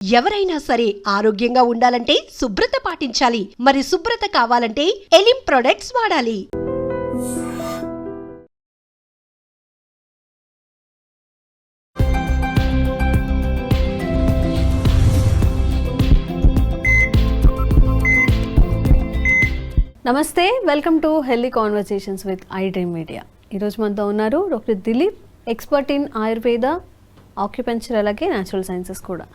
ఎవరైనా సరే ఆరోగ్యంగా ఉండాలంటే శుభ్రత పాటించాలి. మరి శుభ్రత కావాలంటే ఎలిం ప్రొడక్ట్స్ వాడాలి. నమస్తే, welcome to healthy conversations with I dream media. ఈరోజు మనతో ఉన్నారు doctor Dilip, expert in Ayurveda, acupuncture, అలాగే న్యాచురల్ సైన్సెస్ కూడా.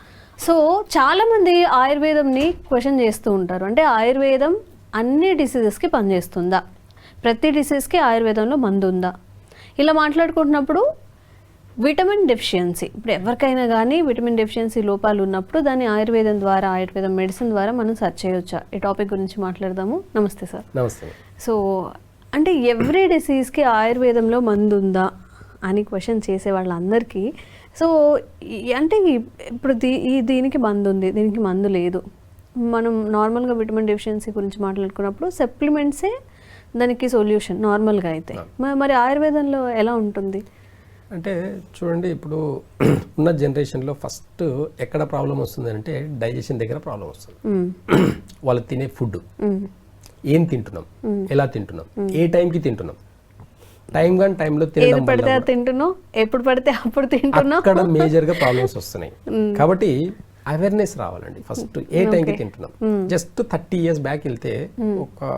సో చాలామంది ఆయుర్వేదంని క్వశ్చన్ చేస్తూ ఉంటారు. అంటే ఆయుర్వేదం అన్ని డిసీజెస్కి పనిచేస్తుందా, ప్రతి డిసీజ్కి ఆయుర్వేదంలో మందు ఉందా, ఇలా మాట్లాడుకుంటున్నప్పుడు విటమిన్ డెఫిషియన్సీ, ఇప్పుడు ఎవరికైనా కానీ విటమిన్ డెఫిషియన్సీ లోపాలు ఉన్నప్పుడు దాన్ని ఆయుర్వేదం ద్వారా, ఆయుర్వేదం మెడిసిన్ ద్వారా మనం సర్చ్ చేయవచ్చా? ఈ టాపిక్ గురించి మాట్లాడదాము. నమస్తే సార్. నమస్తే. సో అంటే ఎవ్రీ డిసీజ్కి ఆయుర్వేదంలో మందు ఉందా అని క్వశ్చన్ చేసే వాళ్ళందరికీ, సో అంటే ఇప్పుడు దీనికి మందు ఉంది, దీనికి మందు లేదు. మనం నార్మల్గా విటమిన్ డెఫిషియన్సీ గురించి మాట్లాడుకున్నప్పుడు సప్లిమెంట్సే దానికి సొల్యూషన్ నార్మల్గా అయితే. మరి ఆయుర్వేదంలో ఎలా ఉంటుంది? అంటే చూడండి, ఇప్పుడు ఉన్న జనరేషన్లో ఫస్ట్ ఎక్కడ ప్రాబ్లం వస్తుంది అంటే డైజెషన్ దగ్గర ప్రాబ్లం వస్తుంది. వాళ్ళు తినే ఫుడ్, ఏం తింటున్నాం, ఎలా తింటున్నాం, ఏ టైంకి తింటున్నాం, టైం కానీ టైంలో తింటున్నాం, ఎప్పుడు పడితే అప్పుడు తింటున్నాం, అక్కడ మేజర్గా ప్రాబ్లమ్స్ వస్తున్నాయి. కాబట్టి అవేర్నెస్ రావాలండి. ఫస్ట్ ఏ టైంకి తింటున్నాం. జస్ట్ 30 years బ్యాక్ వెళ్తే ఒక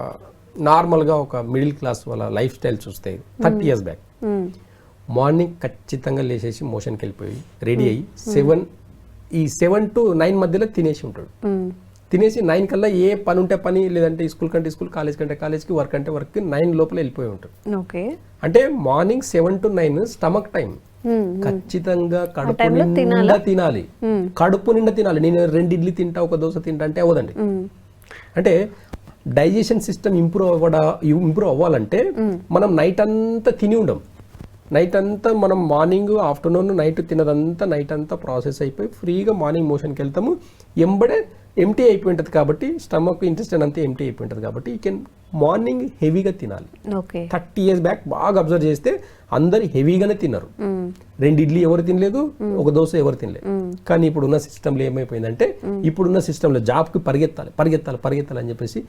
నార్మల్గా ఒక మిడిల్ క్లాస్ వాళ్ళ లైఫ్ స్టైల్ చూస్తే 30 years బ్యాక్ మార్నింగ్ ఖచ్చితంగా లేచేసి మోషన్కి వెళ్ళిపోయి రెడీ అయ్యి 7 to 9 మధ్యలో తినేసి ఉంటాడు. తినేసి 9 కల్లా ఏ పని ఉంటే పని, లేదంటే స్కూల్ కంటే స్కూల్, కాలేజ్ కంటే కాలేజ్కి, వర్క్ అంటే వర్క్, 9 లోపల వెళ్ళిపోయి ఉంటాడు. అంటే మార్నింగ్ 7 to 9 స్టమక్ టైం. ఖచ్చితంగా కడుపు నిండా తినాలి. కడుపు నిండా తినాలి. నేను 2 ఇడ్లీ తింటా, ఒక దోశ తింటా అంటే అవ్వదండి. అంటే డైజెషన్ సిస్టమ్ ఇంప్రూవ్ అవ్వాలంటే మనం నైట్ అంతా తిని ఉండం. నైట్ అంతా మనం మార్నింగ్, ఆఫ్టర్నూన్, నైట్ తినదంతా నైట్ అంతా ప్రాసెస్ అయిపోయి ఫ్రీగా మార్నింగ్ మోషన్కి వెళ్తాము. ఎంబడే ఎంటీ అయిపోయి ఉంటుంది కాబట్టి స్టమక్, ఇంటెస్టైన్ అంతా ఎంటీ అయిపోయి ఉంటుంది కాబట్టి ఈ కెన్ మార్నింగ్ హెవీగా తినాలి. 30 years బ్యాక్ బాగా అబ్జర్వ్ చేస్తే అందరు హెవీగానే తిన్నారు. 2 ఇడ్లీ ఎవరు తినలేదు, ఒక దోశ ఎవరు తినలేదు. కానీ ఇప్పుడున్న సిస్టంలో ఏమైపోయిందంటే, ఇప్పుడున్న సిస్టంలో జాబ్కి పరిగెత్తాలి అని చెప్పేసి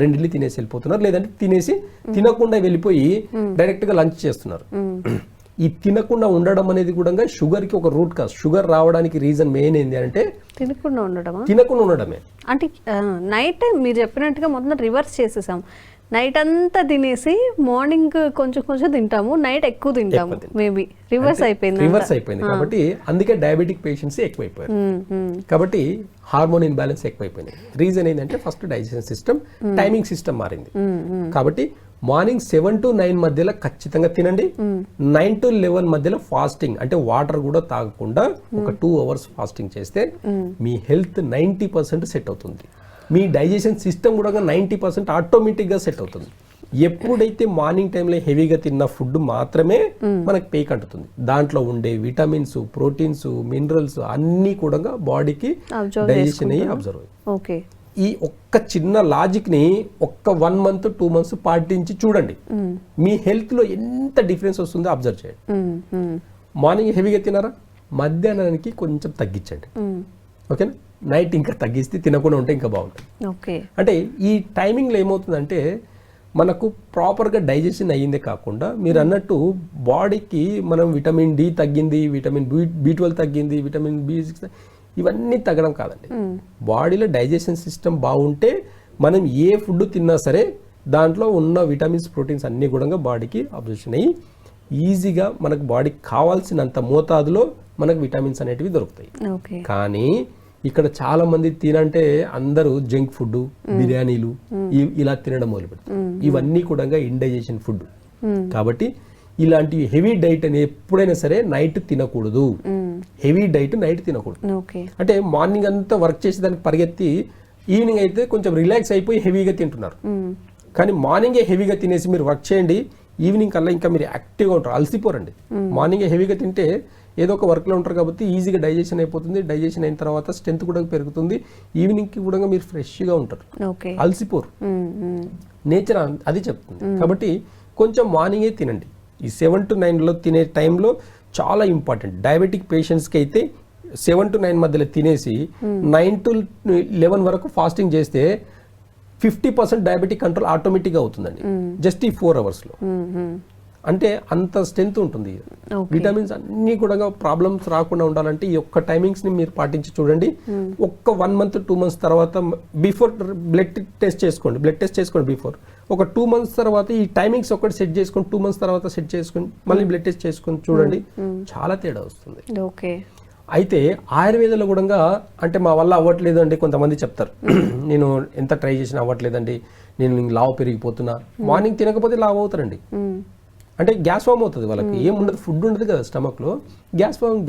2 ఇడ్లీ తినేసి వెళ్ళిపోతున్నారు. లేదంటే తినేసి తినకుండా వెళ్ళిపోయి డైరెక్ట్గా లంచ్ చేస్తున్నారు. ఈ తినకుండా ఉండడం అనేది కూడా షుగర్కి ఒక రూట్ కాజ్. షుగర్ రావడానికి రీజన్ మెయిన్ ఏంటి అంటే తినకుండా ఉండడమే. అంటే నైట్ మీరు చెప్పినట్టుగా మొత్తం రివర్స్ చేసేసాం. నైట్ అంతా తినేసి మార్నింగ్ కొంచెం తింటాము, నైట్ ఎక్కువ తింటాము. మేబీ రివర్స్ అయిపోయింది. కాబట్టి అందుకే డయాబెటిక్ పేషెంట్స్ ఎక్కువైపోయారు. కాబట్టి హార్మోన్ ఇన్బ్యాలెన్స్ ఎక్కువైపోయింది. రీజన్ ఏంటంటే first digestion system, timing system మారింది. కాబట్టి మార్నింగ్ 7 to 9 మధ్యలో ఖచ్చితంగా తినండి. 9 to 11 మధ్యలో ఫాస్టింగ్, అంటే వాటర్ కూడా తాగకుండా ఒక 2 hours ఫాస్టింగ్ చేస్తే మీ హెల్త్ 90% సెట్ అవుతుంది. మీ డైజెషన్ సిస్టమ్ కూడా 90% ఆటోమేటిక్గా సెట్ అవుతుంది. ఎప్పుడైతే మార్నింగ్ టైంలో హెవీగా తిన్న ఫుడ్ మాత్రమే మనకు పేక్ అంటుతుంది. దాంట్లో ఉండే విటమిన్స్, ప్రోటీన్స్, మినరల్స్ అన్నీ కూడా బాడీకి డైజెషన్ అయ్యి అబ్జర్వ్ అయ్యి. ఈ ఒక్క చిన్న లాజిక్ ని ఒక్క 1 month 2 months పాటించి చూడండి, మీ హెల్త్ లో ఎంత డిఫరెన్స్ వస్తుందో అబ్జర్వ్ చేయండి. మార్నింగ్ హెవీగా తినారా, మధ్యాహ్నానికి కొంచెం తగ్గించండి. ఓకేనా? నైట్ ఇంకా తగ్గిస్తే తినకుండా ఉంటే ఇంకా బాగుంటుంది. అంటే ఈ టైమింగ్లో ఏమవుతుందంటే మనకు ప్రాపర్గా డైజెషన్ అయ్యిందే కాకుండా, మీరు అన్నట్టు బాడీకి మనం విటమిన్ డి తగ్గింది, విటమిన్ B12 తగ్గింది, విటమిన్ B6 ఇవన్నీ తగ్గడం కాదండి. బాడీలో డైజెషన్ సిస్టమ్ బాగుంటే మనం ఏ ఫుడ్ తిన్నా సరే దాంట్లో ఉన్న విటమిన్స్, ప్రోటీన్స్ అన్నీ కూడా బాడీకి అబ్జర్షన్ అయ్యి ఈజీగా మనకు బాడీకి కావాల్సినంత మోతాదులో మనకు విటమిన్స్ అనేటివి దొరుకుతాయి. కానీ ఇక్కడ చాలా మంది తినంటే అందరూ జంక్ ఫుడ్, బిర్యానీలు ఇలా తినడం మొదలు పెడతారు. ఇవన్నీ కూడా ఇండైజెషన్ ఫుడ్. కాబట్టి ఇలాంటి హెవీ డైట్ అని ఎప్పుడైనా సరే నైట్ తినకూడదు. హెవీ డైట్ నైట్ తినకూడదు. అంటే మార్నింగ్ అంతా వర్క్ చేసి దానికి పరిగెత్తి ఈవినింగ్ అయితే కొంచెం రిలాక్స్ అయిపోయి హెవీగా తింటున్నారు. కానీ మార్నింగే హెవీగా తినేసి మీరు వర్క్ చేయండి, ఈవినింగ్ కల్లా ఇంకా మీరు యాక్టివ్గా ఉంటారు, అలసిపోరండి. మార్నింగే హెవీగా తింటే ఏదో ఒక వర్క్లో ఉంటారు కాబట్టి ఈజీగా డైజెషన్ అయిపోతుంది. డైజెషన్ అయిన తర్వాత స్ట్రెంత్ కూడా పెరుగుతుంది. ఈవినింగ్కి కూడా మీరు ఫ్రెష్గా ఉంటారు, అలసిపోరు. నేచర్ అది చెప్తుంది. కాబట్టి కొంచెం మార్నింగే తినండి. ఈ 7 to 9 తినే టైంలో చాలా ఇంపార్టెంట్. డయాబెటిక్ పేషెంట్స్కి అయితే 7 to 9 మధ్యలో తినేసి 9 to 11 వరకు ఫాస్టింగ్ చేస్తే 50% డయాబెటిక్ కంట్రోల్ ఆటోమేటిక్గా అవుతుందండి జస్ట్ ఈ 4 అవర్స్లో. అంటే అంత స్ట్రెంత్ ఉంటుంది. విటమిన్స్ అన్ని కూడా ప్రాబ్లమ్స్ రాకుండా ఉండాలంటే ఈ ఒక్క టైమింగ్స్ని మీరు పాటించి చూడండి. ఒక్క 1 month 2 months తర్వాత బిఫోర్ బ్లడ్ టెస్ట్ చేసుకోండి బిఫోర్. ఒక 2 months తర్వాత ఈ టైమింగ్స్ ఒకటి సెట్ చేసుకొని 2 months తర్వాత సెట్ చేసుకొని మళ్ళీ బ్లడ్ టెస్ట్ చేసుకొని చూడండి, చాలా తేడా వస్తుంది. ఓకే. అయితే ఆయుర్వేదంలో కూడా అంటే మా వల్ల అవ్వట్లేదు అండి కొంతమంది చెప్తారు, నేను ఎంత ట్రై చేసినా అవ్వట్లేదండి, నేను లావు పెరిగిపోతున్నా. మార్నింగ్ తినకపోతే లావు అవుతారండి. అంటే గ్యాస్ ఫామ్ అవుతుంది వాళ్ళకి, ఏముండదు, ఫుడ్ ఉండదు కదా స్టమక్లో,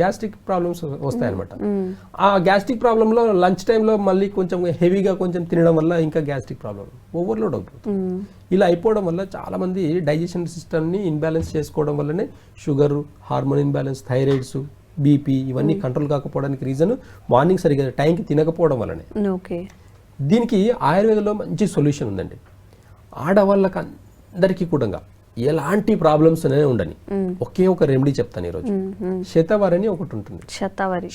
గ్యాస్ట్రిక్ ప్రాబ్లమ్స్ వస్తాయన్నమాట. ఆ గ్యాస్ట్రిక్ ప్రాబ్లంలో లంచ్ టైంలో మళ్ళీ కొంచెం హెవీగా కొంచెం తినడం వల్ల ఇంకా గ్యాస్ట్రిక్ ప్రాబ్లం ఓవర్లోడ్ అవుతుంది. ఇలా అయిపోవడం వల్ల చాలా మంది డైజెషన్ సిస్టమ్ని ఇన్బ్యాలెన్స్ చేసుకోవడం వల్లనే sugar, hormone imbalance, thyroids, BP ఇవన్నీ కంట్రోల్ కాకపోవడానికి రీజన్ మార్నింగ్ సరిగ్గా టైంకి తినకపోవడం వల్లనే. ఓకే. దీనికి ఆయుర్వేదంలో మంచి సొల్యూషన్ ఉందండి. ఆడవాళ్ళకి అందరికీ కూడా ఎలాంటి ప్రాబ్లమ్స్ అనే ఉండని ఒకే ఒక రెమెడీ చెప్తాను ఈరోజు. శతవరి అని ఒకటి ఉంటుంది.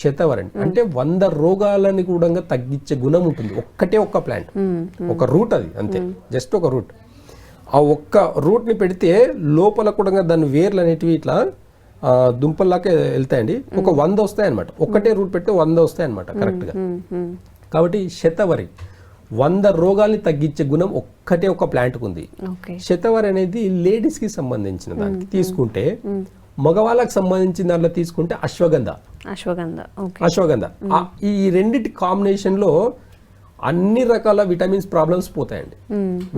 శతవరి అంటే 100 రోగాలని కూడా తగ్గించే గుణం ఉంటుంది. ఒక్కటే ఒక్క ప్లాంట్, ఒక రూట్, అది అంతే, జస్ట్ ఒక రూట్. ఆ ఒక్క రూట్ ని పెడితే లోపల కూడా దాని వేర్లు అనేటివి ఇట్లా దుంపల్లాకే వెళ్తాయండి. ఒక 100 వస్తాయి అనమాట. ఒక్కటే రూట్ పెడితే 100 వస్తాయి అనమాట కరెక్ట్ గా. కాబట్టి శతవరి 100 రోగాల్ని తగ్గించే గుణం ఒక్కటే ఒక ప్లాంట్కి ఉంది. శతవరి అనేది లేడీస్ కి సంబంధించిన దానికి తీసుకుంటే, మగవాళ్ళకి సంబంధించిన దాంట్లో తీసుకుంటే అశ్వగంధ. ఈ రెండిటి కాంబినేషన్ లో అన్ని రకాల విటమిన్స్ ప్రాబ్లమ్స్ పోతాయండి.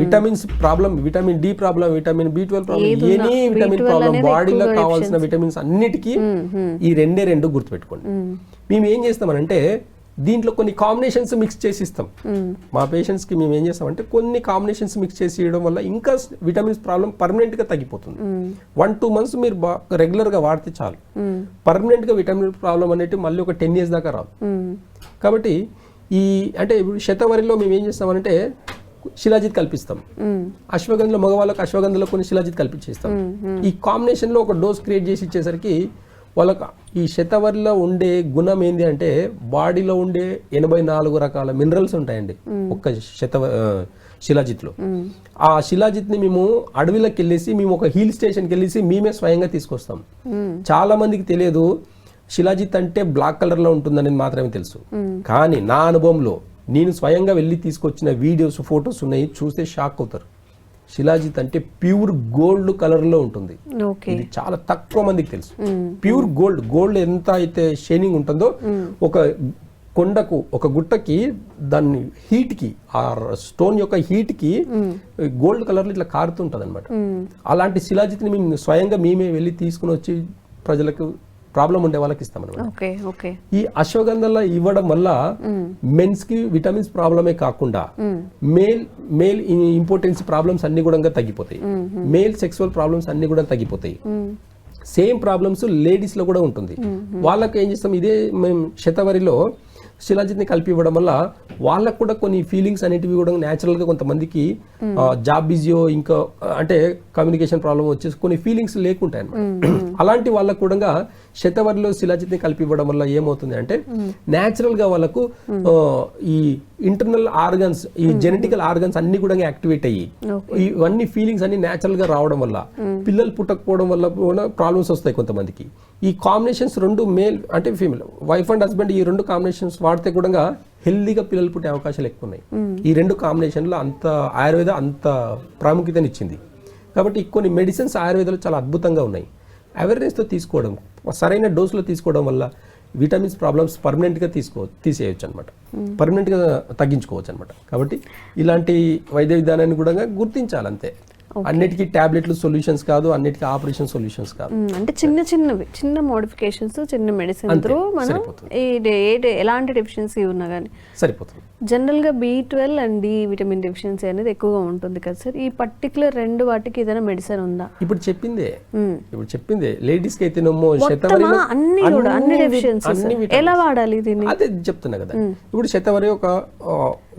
Vitamins problem, vitamin D problem, vitamin B12 problem, any vitamin problem, బాడీలో కావాల్సిన విటమిన్స్ అన్నిటికీ ఈ రెండు గుర్తుపెట్టుకోండి. మేము ఏం చేస్తామనంటే దీంట్లో కొన్ని కాంబినేషన్స్ మిక్స్ చేసి ఇస్తాం మా పేషెంట్స్ కి. మేము ఏం చేస్తామంటే కొన్ని కాంబినేషన్స్ మిక్స్ చేసి ఇవ్వడం వల్ల ఇంకా విటమిన్స్ ప్రాబ్లం పర్మనెంట్ గా తగ్గిపోతుంది. 1-2 months మీరు రెగ్యులర్ గా వాడితే చాలు, పర్మనెంట్ గా విటమిన్ ప్రాబ్లం అనేది మళ్ళీ ఒక 10 years దాకా రాదు. కాబట్టి ఈ అంటే ఇప్పుడు శతవరిలో మేము ఏం చేస్తామంటే శిలాజిత్ కల్పిస్తాం. అశ్వగంధలో మగవాళ్ళకి అశ్వగంధలో కొన్ని శిలాజిత్ కల్పించేస్తాం. ఈ కాంబినేషన్ లో ఒక డోస్ క్రియేట్ చేసి ఇచ్చేసరికి వాళ్ళకి ఈ శతవరిలో ఉండే గుణం ఏంటి అంటే బాడీలో ఉండే 84 రకాల మినరల్స్ ఉంటాయండి ఒక్క శిలాజిత్లో. ఆ శిలాజిత్ని మేము అడవిలోకి వెళ్ళేసి మేము ఒక హిల్ స్టేషన్కి వెళ్ళేసి మేమే స్వయంగా తీసుకొస్తాం. చాలా మందికి తెలియదు శిలాజిత్ అంటే బ్లాక్ కలర్లో ఉంటుందనేది మాత్రమే తెలుసు. కానీ నా అనుభవంలో నేను స్వయంగా వెళ్ళి తీసుకొచ్చిన వీడియోస్, ఫొటోస్ ఉన్నాయి, చూస్తే షాక్ అవుతారు. శిలాజిత్ అంటే ప్యూర్ గోల్డ్ కలర్ లో ఉంటుంది. ఇది చాలా తక్కువ మందికి తెలుసు. ప్యూర్ గోల్డ్ ఎంత అయితే షైనింగ్ ఉంటుందో, ఒక కొండకు, ఒక గుట్టకి దాన్ని హీట్ కి, ఆ స్టోన్ యొక్క హీట్ కి గోల్డ్ కలర్ లో ఇట్లా కారుతుంటది అనమాట. అలాంటి శిలాజిత్ ని మేము స్వయంగా మేమే వెళ్ళి తీసుకుని వచ్చి ప్రజలకు, ప్రాబ్లం ఉండే వాళ్ళకి ఇస్తామన్నమాట. ఈ అశ్వగంధలో ఇవ్వడం వల్ల మెన్స్ కి విటమిన్స్ ప్రాబ్లమే కాకుండా మేల్ ఇంపార్టెన్స్ ప్రాబ్లమ్స్ అన్ని కూడా తగ్గిపోతాయి. మేల్ సెక్సువల్ ప్రాబ్లమ్స్ అన్ని కూడా తగ్గిపోతాయి. సేమ్ ప్రాబ్లమ్స్ లేడీస్ లో కూడా ఉంటుంది. వాళ్ళకి ఏం చేస్తాం, ఇదే మేము శతవరిలో శిలాజిత్ని కలిపి ఇవ్వడం వల్ల వాళ్ళకు కూడా కొన్ని ఫీలింగ్స్ అనేటివి కూడా న్యాచురల్ గా కొంతమందికి జాబ్ బిజీయో ఇంకా అంటే కమ్యూనికేషన్ ప్రాబ్లం వచ్చేసి కొన్ని ఫీలింగ్స్ లేకుంటాయి అన్నమాట. అలాంటి వాళ్ళకు కూడా శతవరిలో శిలాజిత్ని కలిపి ఇవ్వడం వల్ల ఏమవుతుంది అంటే న్యాచురల్ గా వాళ్ళకు ఈ ఇంటర్నల్ ఆర్గన్స్, ఈ జెనెటికల్ ఆర్గన్స్ అన్ని కూడా యాక్టివేట్ అయ్యి ఇవన్నీ ఫీలింగ్స్ అన్ని న్యాచురల్ గా రావడం వల్ల పిల్లలు పుట్టకపోవడం వల్ల కూడా ప్రాబ్లమ్స్ వస్తాయి కొంతమందికి. ఈ కాంబినేషన్స్ రెండు, మేల్ అంటే ఫీమేల్, వైఫ్ అండ్ హస్బెండ్, ఈ రెండు కాంబినేషన్స్ వాడితే కూడా హెల్దీగా పిల్లలు పుట్టే అవకాశాలు ఎక్కువ ఉన్నాయి. ఈ రెండు కాంబినేషన్లో అంత ఆయుర్వేద అంత ప్రాముఖ్యతనిచ్చింది. కాబట్టి కొన్ని మెడిసిన్స్ ఆయుర్వేదంలో చాలా అద్భుతంగా ఉన్నాయి. అవేర్నెస్తో తీసుకోవడం, సరైన డోసులో తీసుకోవడం వల్ల విటమిన్స్ ప్రాబ్లమ్స్ పర్మనెంట్గా తీసేయచ్చు అనమాట, పర్మనెంట్గా తగ్గించుకోవచ్చు అనమాట. కాబట్టి ఇలాంటి వైద్య విధానాన్ని కూడా గుర్తించాలి అంతే. అన్నిటికీ టాబ్లెట్లు సొల్యూషన్స్ కాదు, అన్నిటికీ ఆపరేషన్ సొల్యూషన్స్ కాదు. అంటే చిన్న మోడిఫికేషన్స్, చిన్న మెడిసిన్ త్రూ మనం ఎలాంటి డెఫిషియన్సీ ఉన్నా కానీ సరిపోతుంది. జనరల్ గా B12 and D vitamin deficiency అనేది ఎక్కువగా ఉంటుంది కదా సార్. ఈ పర్టికులర్ రెండు వాటికి ఏదైనా మెడిసిన్ ఉందా? ఇప్పుడు చెప్పిందే లేడీస్ కి అయితే అన్ని డెఫిషియన్సీస్ ఎలా వాడాలి దీన్ని అదే చెప్తున్నా కదా. ఇప్పుడు శతవరి ఒక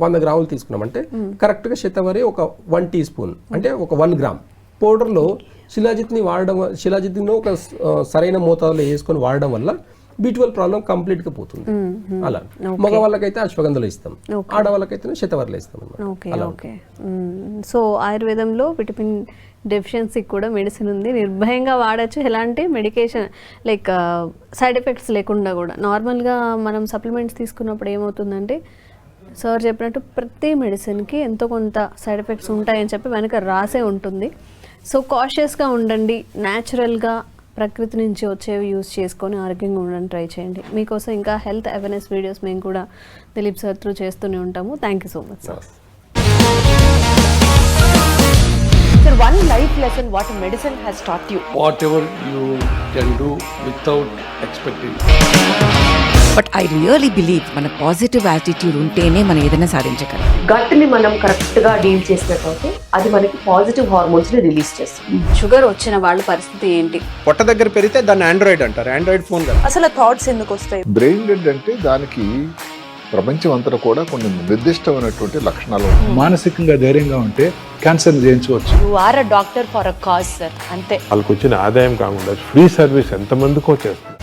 100 గ్రాములు తీసుకున్నామంటే కరెక్ట్ గా శతవరి ఒక 1 teaspoon అంటే ఒక 1 gram పౌడర్ లో శిలాజిత్ని వాడడం, శిలాజిత్ని ఒక సరైన మోతాదులో వేసుకొని వాడడం వల్ల B12 ప్రాబ్లం కంప్లీట్ గా పోతుంది. అలా మగ వాళ్ళకైతే అశ్వగంధలో ఇస్తాం, ఆడవాళ్ళకైతే శతవర్లో ఇస్తాం అన్నమాట. Okay okay. సో ఆయుర్వేదంలో విటమిన్ డెఫిషియన్సీ కూడా మెడిసిన్ ఉంది, నిర్భయంగా వాడచ్చు, ఎలాంటి మెడికేషన్ లైక్ సైడ్ ఎఫెక్ట్స్ లేకుండా కూడా. నార్మల్గా మనం సప్లిమెంట్స్ తీసుకున్నప్పుడు ఏమవుతుందంటే సార్ చెప్పినట్టు ప్రతి మెడిసిన్కి ఎంతో కొంత సైడ్ ఎఫెక్ట్స్ ఉంటాయని చెప్పి వెనక రాసే ఉంటుంది. సో కాషియస్గా ఉండండి, న్యాచురల్గా ప్రకృతి నుంచి వచ్చేవి యూస్ చేసుకొని ఆరోగ్యంగా ఉండడానికి ట్రై చేయండి. మీకోసం ఇంకా హెల్త్ అవేర్నెస్ వీడియోస్ మేము కూడా దిలీప్ సార్ త్రూ చేస్తూనే ఉంటాము. Thank you so much sir. Sir, one life lesson what medicine has taught you. Whatever you can do without expecting. But I really believe మన పాజిటివ్ యాటిట్యూడ్ ఉంటేనే మనం ఏదైనా సాధించగలం. Gut ని మనం కరెక్ట్ గా డీల్ చేసినట్లయితే అది మనకి పాజిటివ్ హార్మోన్స్ ని రిలీజ్ చేస్తుంది. షుగర్ వచ్చిన వాళ్ళ పరిస్థితి ఏంటి? పొట్ట దగ్గర పెరిగితే దాన్ని ఆండ్రాయిడ్ అంటారు, ఆండ్రాయిడ్ ఫోన్ కదా. అసలు థాట్స్ ఎందుకు వస్తాయి? బ్రెయిన్ డెడ్ అంటే దానికి ప్రపంచం అంతా కూడా కొన్ని నిర్దిష్టమైనటువంటి లక్షణాలు ఉంటాయి. మానసికంగా ధైర్యంగా ఉంటే క్యాన్సర్ జయించవచ్చు. You are a doctor for a cause sir, అంతే. వాళ్ళకి వచ్చిన ఆదాయం కాకుండా ఫ్రీ సర్వీస్ ఎంతమందికో చేస్తుంది.